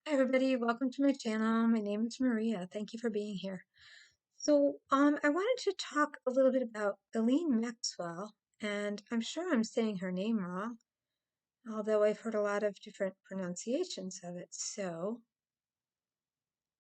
Hi everybody, welcome to my channel. My name is Maria. Thank you for being here. I wanted to talk a little bit about Ghislaine Maxwell, and I'm sure I'm saying her name wrong, although I've heard a lot of different pronunciations of it, so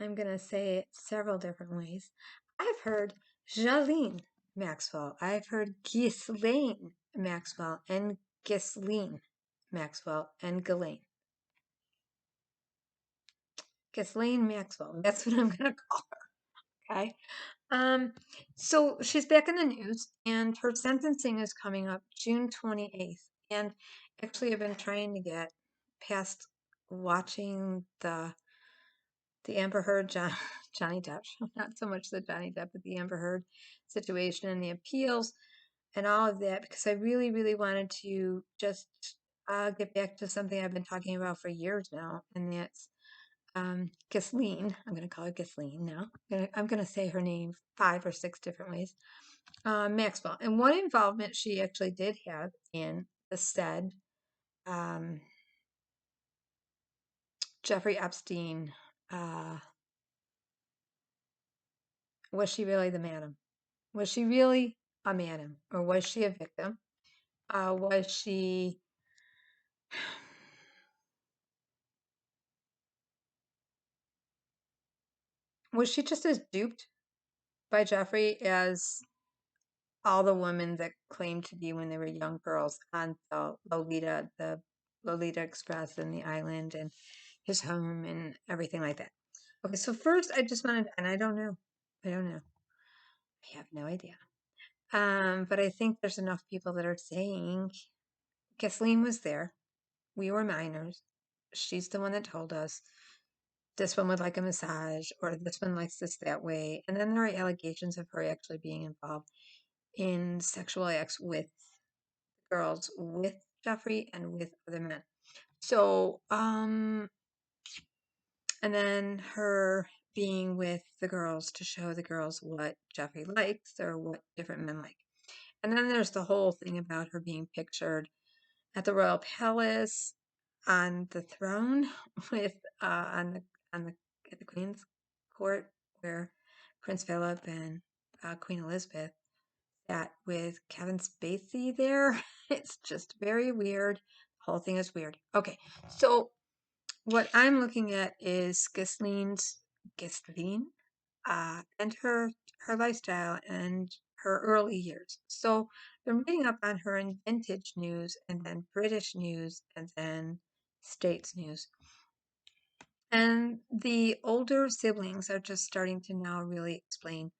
I'm going to say it several different ways. I've heard Ghislaine Maxwell. I've heard Ghislaine Maxwell and Ghislaine Maxwell and Ghislaine. Ghislaine Maxwell. That's what I'm going to call her. Okay. Um, so she's back in the news, and her sentencing is coming up June 28th. And actually, I've been trying to get past watching the Amber Heard Johnny Depp, not so much the Johnny Depp, but the Amber Heard situation and the appeals and all of that, because I really, really wanted to just get back to something I've been talking about for years now, and that's Ghislaine. I'm going to call her Ghislaine now. I'm going to say her name 5 or 6 different ways. Maxwell. And one involvement she actually did have in the said Jeffrey Epstein. Was she really the madam? Was she really a madam? Or was she a victim? Was she just as duped by Jeffrey as all the women that claimed to be when they were young girls on the Lolita Express and the island and his home and everything like that? Okay, so first I just wanted, and I don't know. I don't know. I have no idea. But I think there's enough people that are saying Kathleen was there. We were minors. She's the one that told us this one would like a massage or this one likes this that way. And then there are allegations of her actually being involved in sexual acts with girls, with Jeffrey and with other men. So, and then her being with the girls to show the girls what Jeffrey likes or what different men like. And then there's the whole thing about her being pictured at the royal palace on the throne with on the at the Queen's court where Prince Philip and Queen Elizabeth sat with Kevin Spacey there. It's just very weird. The whole thing is weird. Okay, so what I'm looking at is Ghislaine, and her lifestyle and her early years. So I'm reading up on her in vintage news and then British news and then States news. And the older siblings are just starting to now really explain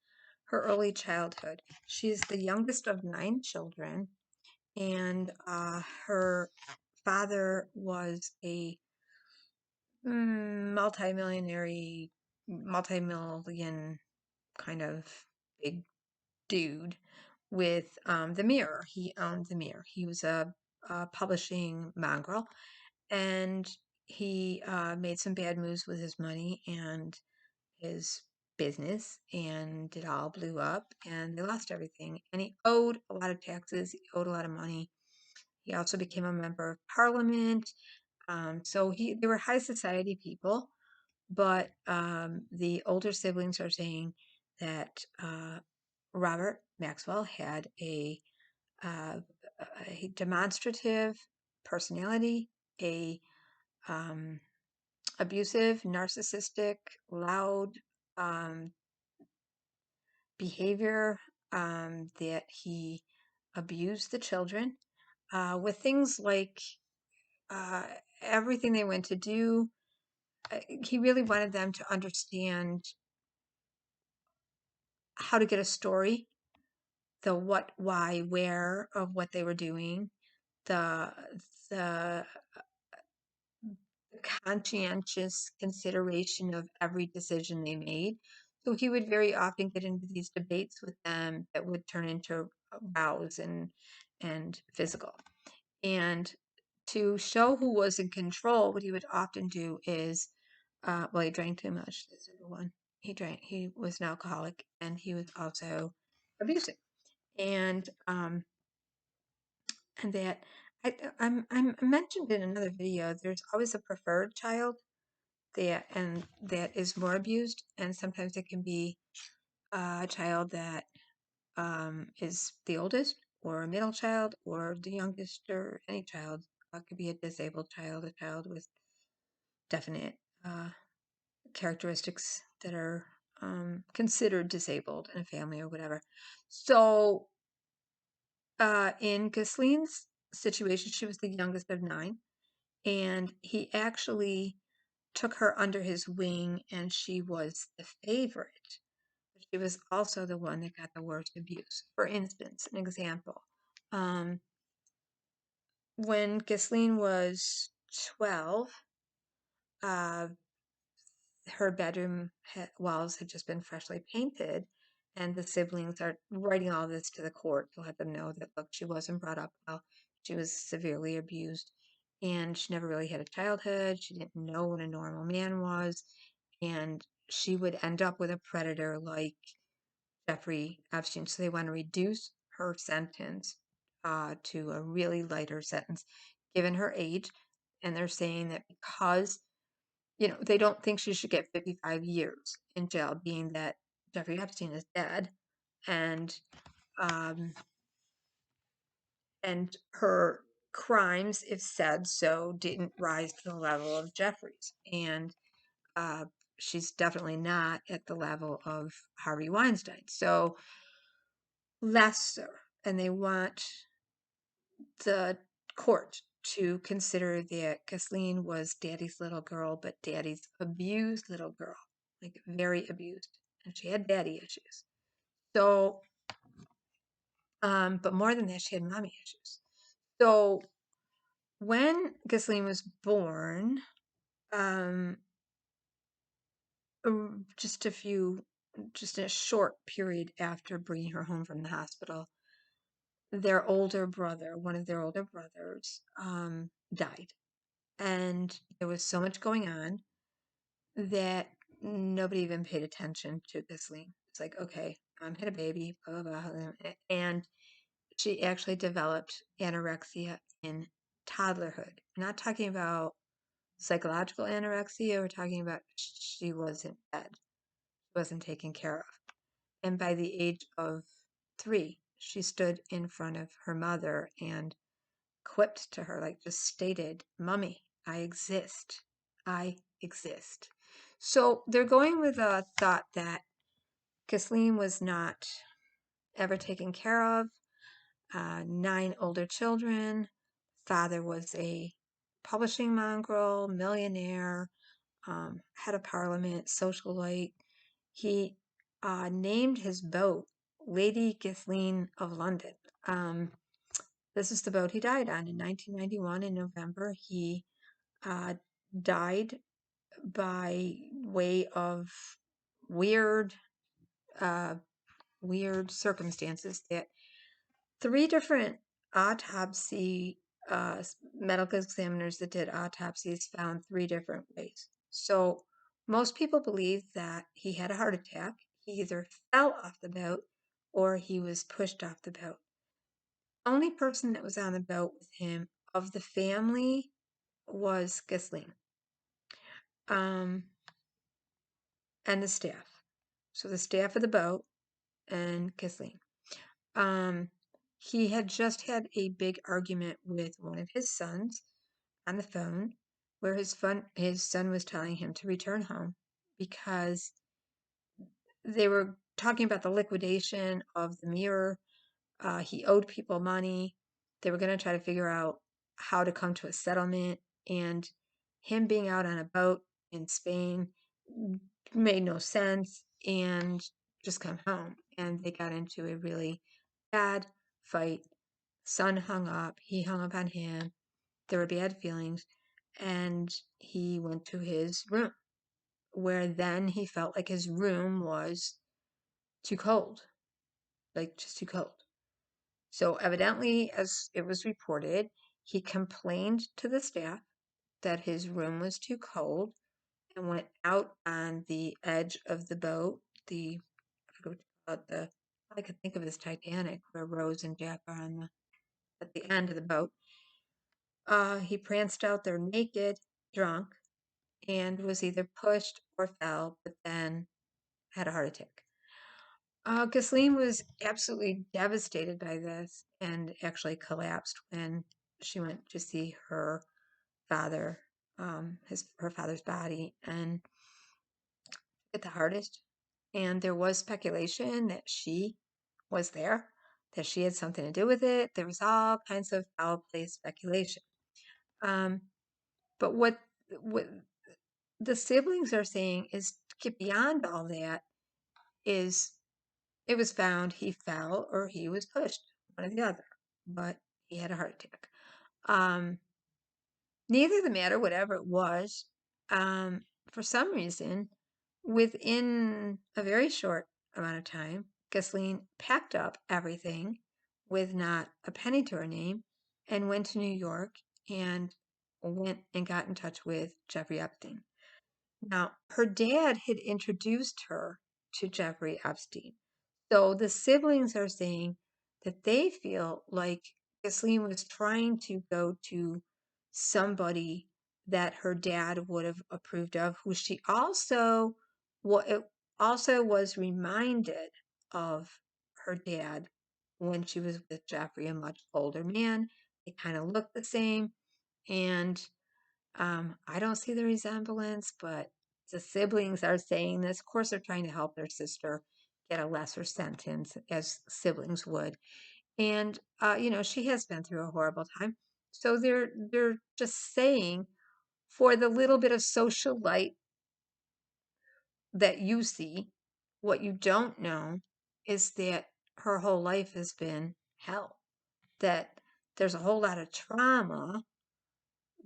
her early childhood. She's the youngest of 9 children, and her father was a multi-million kind of big dude with the Mirror. He owned the Mirror. He was a publishing mongrel, and he made some bad moves with his money and his business, and it all blew up, and they lost everything. And he owed a lot of taxes. He owed a lot of money. He also became a member of parliament. So they were high society people, but the older siblings are saying that Robert Maxwell had uh, a demonstrative personality, a abusive, narcissistic, loud behavior, that he abused the children with things like uh, everything they went to do. He really wanted them to understand how to get a story, the what, why, where of what they were doing, the the conscientious consideration of every decision they made. So he would very often get into these debates with them that would turn into rows and physical. And to show who was in control, what he would often do is, well, he drank too much. That's number one. He was an alcoholic, and he was also abusive. And that I mentioned in another video, there's always a preferred child. that is more abused, and sometimes it can be a child that is the oldest, or a middle child, or the youngest, or any child. It could be a disabled child, a child with definite characteristics that are considered disabled in a family or whatever. So, in Ghislaine's situation, she was the youngest of 9, and he actually took her under his wing, and she was the favorite. She was also the one that got the worst abuse. For instance, an example. Um, when Ghislaine was 12, uh, her bedroom walls had just been freshly painted, and the siblings are writing all this to the court to let them know that, look, she wasn't brought up well, she was severely abused, and she never really had a childhood. She didn't know what a normal man was, and she would end up with a predator like Jeffrey Epstein. So they want to reduce her sentence to a really lighter sentence given her age. And they're saying that because, they don't think she should get 55 years in jail, being that Jeffrey Epstein is dead, and um, and her crimes, if said so, didn't rise to the level of Jeffrey's, and uh, she's definitely not at the level of Harvey Weinstein. So lesser, and they want the court to consider that Ghislaine was daddy's little girl, but daddy's abused little girl, like very abused, and she had daddy issues. So, but more than that, she had mommy issues. So when Ghislaine was born, um, just just a short period after bringing her home from the hospital, their older brother, one of their older brothers, died. And there was so much going on that nobody even paid attention to Ghislaine. It's like, okay, had a baby, blah, blah, blah. And she actually developed anorexia in toddlerhood. We're not talking about psychological anorexia, we're talking about she wasn't fed, wasn't taken care of. And by the age of 3, she stood in front of her mother and quipped to her, like just stated, Mummy, I exist. I exist. So they're going with a thought that Ghislaine was not ever taken care of, 9 older children. Father was a publishing mongrel, millionaire, head of parliament, socialite. He named his boat Lady Ghislaine of London. This is the boat he died on in 1991 in November. He uh, died by way of weird, uh, weird circumstances that 3 different autopsy medical examiners that did autopsies found 3 different ways. So most people believe that he had a heart attack. He either fell off the boat or he was pushed off the boat. Only person that was on the boat with him of the family was Ghislaine, um, and the staff. So the staff of the boat and Ghislaine. Um, he had just had a big argument with one of his sons on the phone, where his son was telling him to return home because they were talking about the liquidation of the mirror. He owed people money. They were going to try to figure out how to come to a settlement, and him being out on a boat in Spain made no sense, and just come home. And they got into a really bad fight. Son hung up. He hung up on him. There were bad feelings, and he went to his room, where then he felt like his room was too cold, like just too cold. So evidently, as it was reported, he complained to the staff that his room was too cold and went out on the edge of the boat. I forget what you call it, all I could think of is Titanic, where Rose and Jack are at the end of the boat. He pranced out there naked, drunk, and was either pushed or fell, but then had a heart attack. Ghislaine was absolutely devastated by this and actually collapsed when she went to see her father, her father's body, and hit the hardest. And there was speculation that she was there, that she had something to do with it. There was all kinds of foul play speculation. Um, but what the siblings are saying is, get beyond all that, is it was found he fell or he was pushed, one or the other, but he had a heart attack. Neither the matter, whatever it was, for some reason, within a very short amount of time, Ghislaine packed up everything with not a penny to her name and went to New York and went and got in touch with Jeffrey Epstein. Now, her dad had introduced her to Jeffrey Epstein. So the siblings are saying that they feel like Ghislaine was trying to go to somebody that her dad would have approved of, who she also was reminded of her dad when she was with Jeffrey, a much older man. They kind of looked the same, and I don't see the resemblance, but the siblings are saying this. Of course, they're trying to help their sister get a lesser sentence, as siblings would. And she has been through a horrible time. So they're just saying, for the little bit of social light that you see, what you don't know is that her whole life has been hell. That there's a whole lot of trauma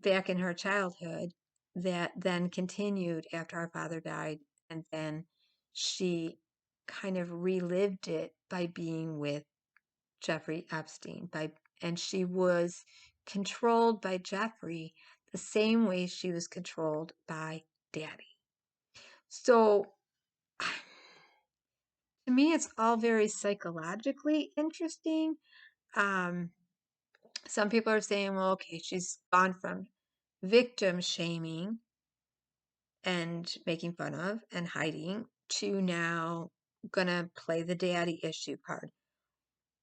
back in her childhood that then continued after our father died, and then she kind of relived it by being with Jeffrey Epstein, and she was controlled by Jeffrey the same way she was controlled by Daddy. So to me, it's all very psychologically interesting. um some people are saying, well, okay, she's gone from victim shaming and making fun of and hiding to now gonna play the daddy issue card.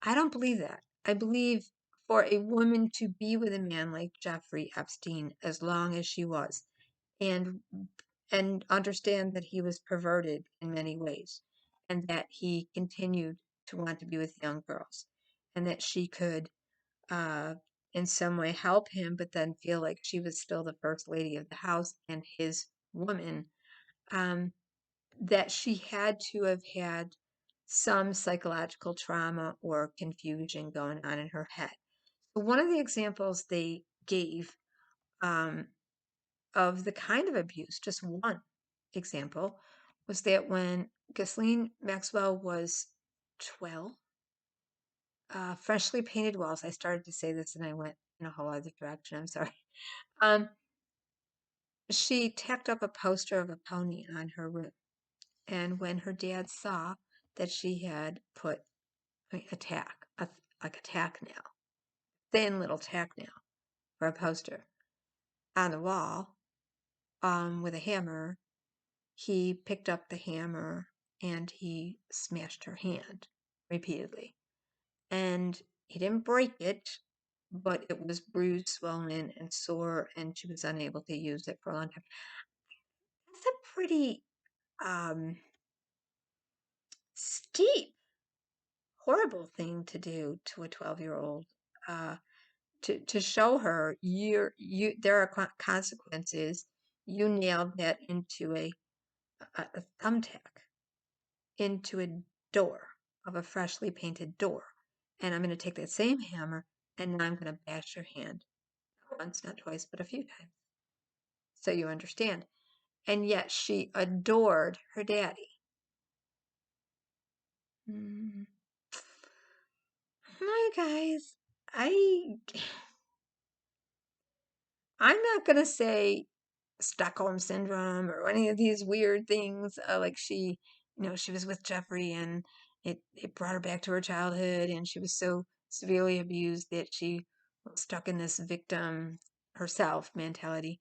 I don't believe that. I believe for a woman to be with a man like Jeffrey Epstein as long as she was, and understand that he was perverted in many ways, and that he continued to want to be with young girls, and that she could uh in some way help him, but then feel like she was still the first lady of the house and his woman, um, that she had to have had some psychological trauma or confusion going on in her head. So one of the examples they gave, um, of the kind of abuse, just one example, was that when Ghislaine Maxwell was 12, freshly painted walls. I started to say this and I went in a whole other direction. I'm sorry. Um, she tacked up a poster of a pony on her room. And when her dad saw that she had put a tack, like a tack nail, thin little tack nail for a poster on the wall, with a hammer, he picked up the hammer and he smashed her hand repeatedly. And he didn't break it, but it was bruised, swollen, and sore, and she was unable to use it for a long time. That's a pretty steep, horrible thing to do to a 12-year-old. Uh, to show her there are consequences. You nailed that into a thumbtack into a door of a freshly painted door, and I'm going to take that same hammer and now I'm going to bash your hand, not once, not twice, but a few times, so you understand. And yet she adored her daddy. Mm. Hi guys, I I'm not gonna say Stockholm syndrome or any of these weird things, like she was with Jeffrey and it brought her back to her childhood and she was so severely abused that she was stuck in this victim herself mentality.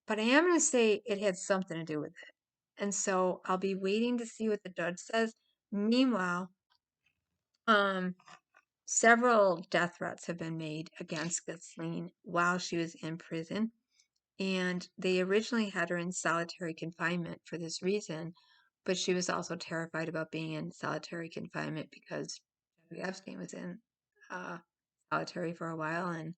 but I am going to say it had something to do with it. And so I'll be waiting to see what the judge says. Meanwhile, um, several death threats have been made against Ghislaine while she was in prison. And they originally had her in solitary confinement for this reason, but she was also terrified about being in solitary confinement because Jeffrey Epstein was in uh, solitary for a while and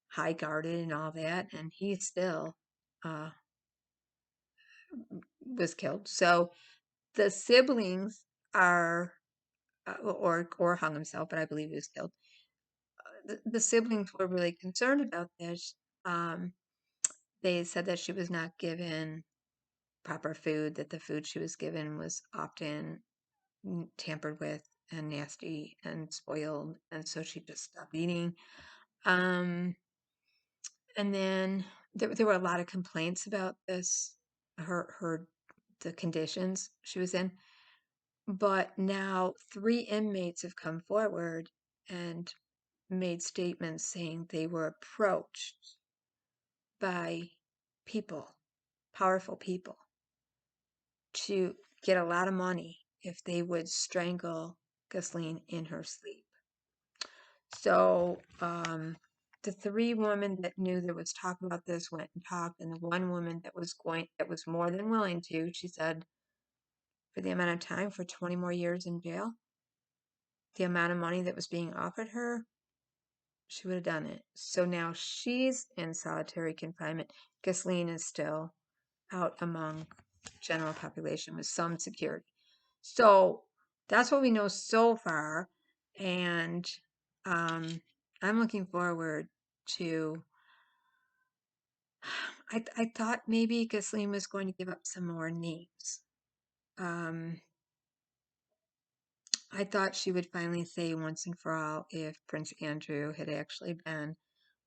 high guarded and all that, and he still uh, was killed. So the siblings are, or hung himself, but I believe he was killed. The siblings were really concerned about this. Um, they said that she was not given proper food, that the food she was given was often tampered with and nasty and spoiled, and so she just stopped eating. Um, and then there were a lot of complaints about this, her the conditions she was in. But now 3 inmates have come forward and made statements saying they were approached by people, powerful people, to get a lot of money if they would strangle Ghislaine in her sleep. So the 3 women that knew there was talk about this went and talked, and the one woman that was more than willing to, she said, for the amount of time, for 20 more years in jail, the amount of money that was being offered her, she would have done it. So now she's in solitary confinement. Ghislaine is still out among general population with some security. So that's what we know so far. And I'm looking forward to. I thought maybe Ghislaine was going to give up some more names. Um, I thought she would finally say once and for all if Prince Andrew had actually been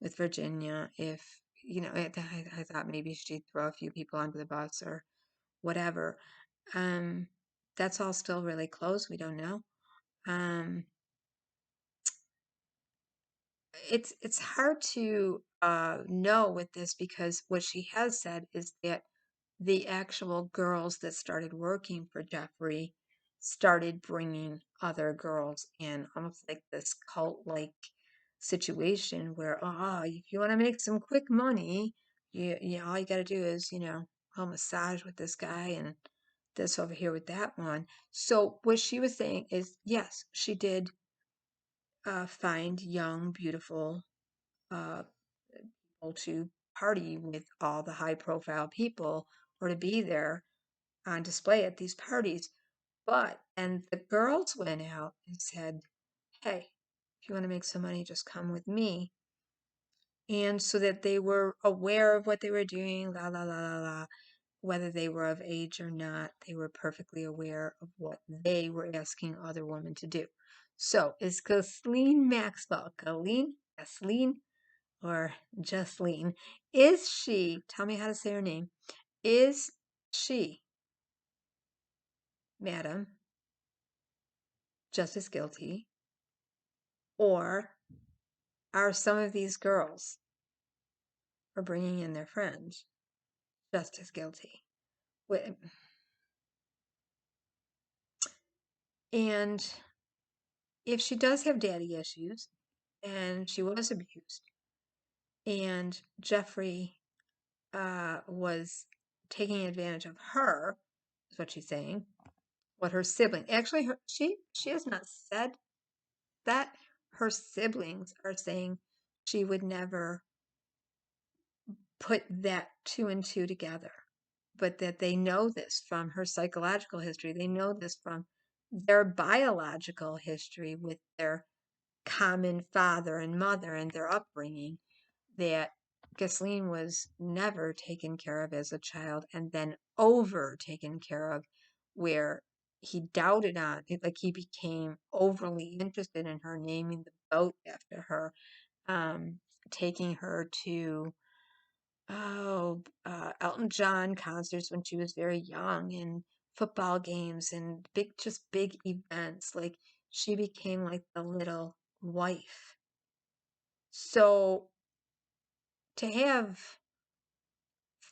with Virginia, if, I thought maybe she'd throw a few people under the bus or whatever. Um, that's all still really close. We don't know. Um, it's hard to know with this because what she has said is that the actual girls that started working for Jeffrey started bringing other girls in, almost like this cult-like situation where, if you want to make some quick money, all you got to do is, I'll massage with this guy and this over here with that one. So what she was saying is, yes, she did find young, beautiful uh, people to party with all the high-profile people or to be there on display at these parties. And the girls went out and said, hey, if you want to make some money, just come with me. And so that they were aware of what they were doing, la, la, la, la, la. Whether they were of age or not, they were perfectly aware of what they were asking other women to do. So is Ghislaine Maxwell, Ghislaine, or Justine, is she, tell me how to say her name, is she, madam, just as guilty, or are some of these girls for bringing in their friends just as guilty? And if she does have daddy issues and she was abused and Jeffrey was taking advantage of her, is what she's saying, what her sibling, actually she has not said that. Her siblings are saying she would never put that 2 and 2 together, but that they know this from her psychological history. They know this from their biological history with their common father and mother and their upbringing, that Ghislaine was never taken care of as a child and then over taken care of, where he doubted on it, like he became overly interested in her, naming the boat after her, um, taking her to Elton John concerts when she was very young, and football games and just big events. Like she became like the little wife. So to have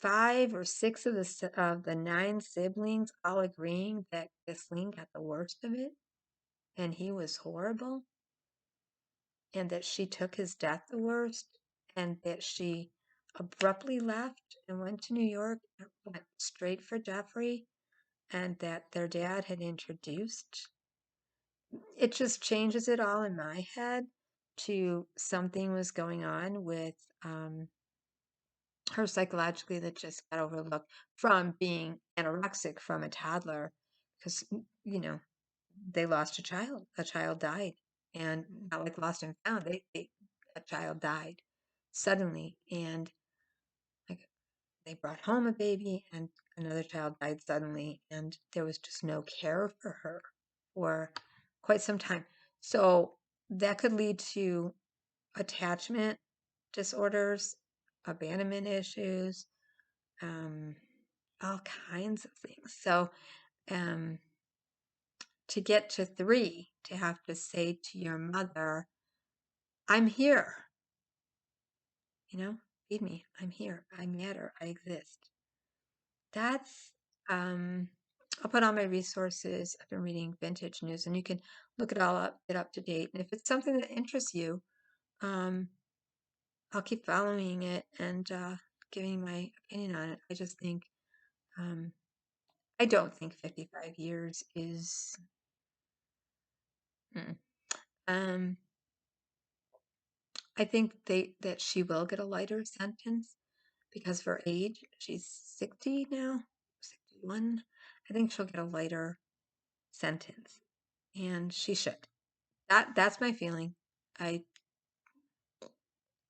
5 or 6 of the 9 siblings all agreeing that Ghislaine got the worst of it and he was horrible and that she took his death the worst and that she abruptly left and went to New York and went straight for Jeffrey and that their dad had introduced. It just changes it all in my head to something was going on with her psychologically that just got overlooked from being anorexic from a toddler because, you know, they lost a child died, and not like lost and found, a child died suddenly, and like they brought home a baby and another child died suddenly, and there was just no care for her for quite some time. So that could lead to attachment disorders, abandonment issues, um, all kinds of things. So, um, to get to 3, to have to say to your mother, I'm here, you know, feed me, I'm here, I matter, I exist. That's, um, I'll put all my resources. I've been reading vintage news and you can look it all up, get up to date. And if it's something that interests you, um, I'll keep following it and giving my opinion on it. I just think, um, I don't think 55 years is. Mm. Um, I think that she will get a lighter sentence because of her age. She's 60 now, 61. I think she'll get a lighter sentence, and she should. That's my feeling. I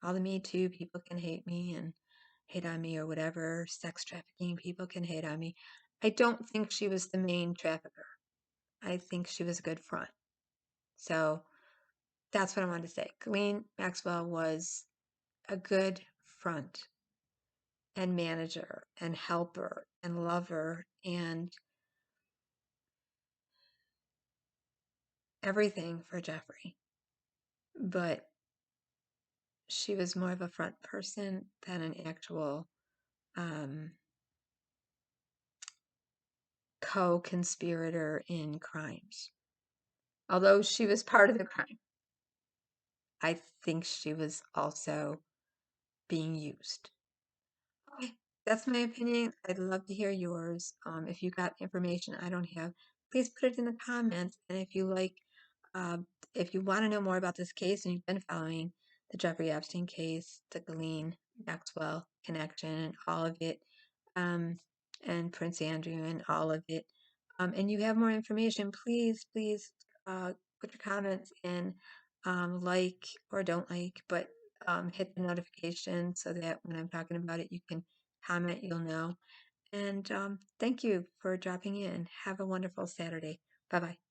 All the Me Too people can hate me and hate on me or whatever. Sex trafficking people can hate on me. I don't think she was the main trafficker. I think she was a good front. So that's what I wanted to say. Ghislaine Maxwell was a good front and manager and helper and lover and everything for Jeffrey. But she was more of a front person than an actual um, co-conspirator in crimes. Although she was part of the crime, I think she was also being used. Okay, that's my opinion. I'd love to hear yours. If you got information I don't have, please put it in the comments. And uh, if you want to know more about this case and you've been following the Jeffrey Epstein case, the Ghislaine Maxwell connection, and all of it, and Prince Andrew and all of it, and you have more information, please put your comments in, like or don't like, but hit the notification so that when I'm talking about it, you can comment, you'll know. And thank you for dropping in. Have a wonderful Saturday. Bye bye.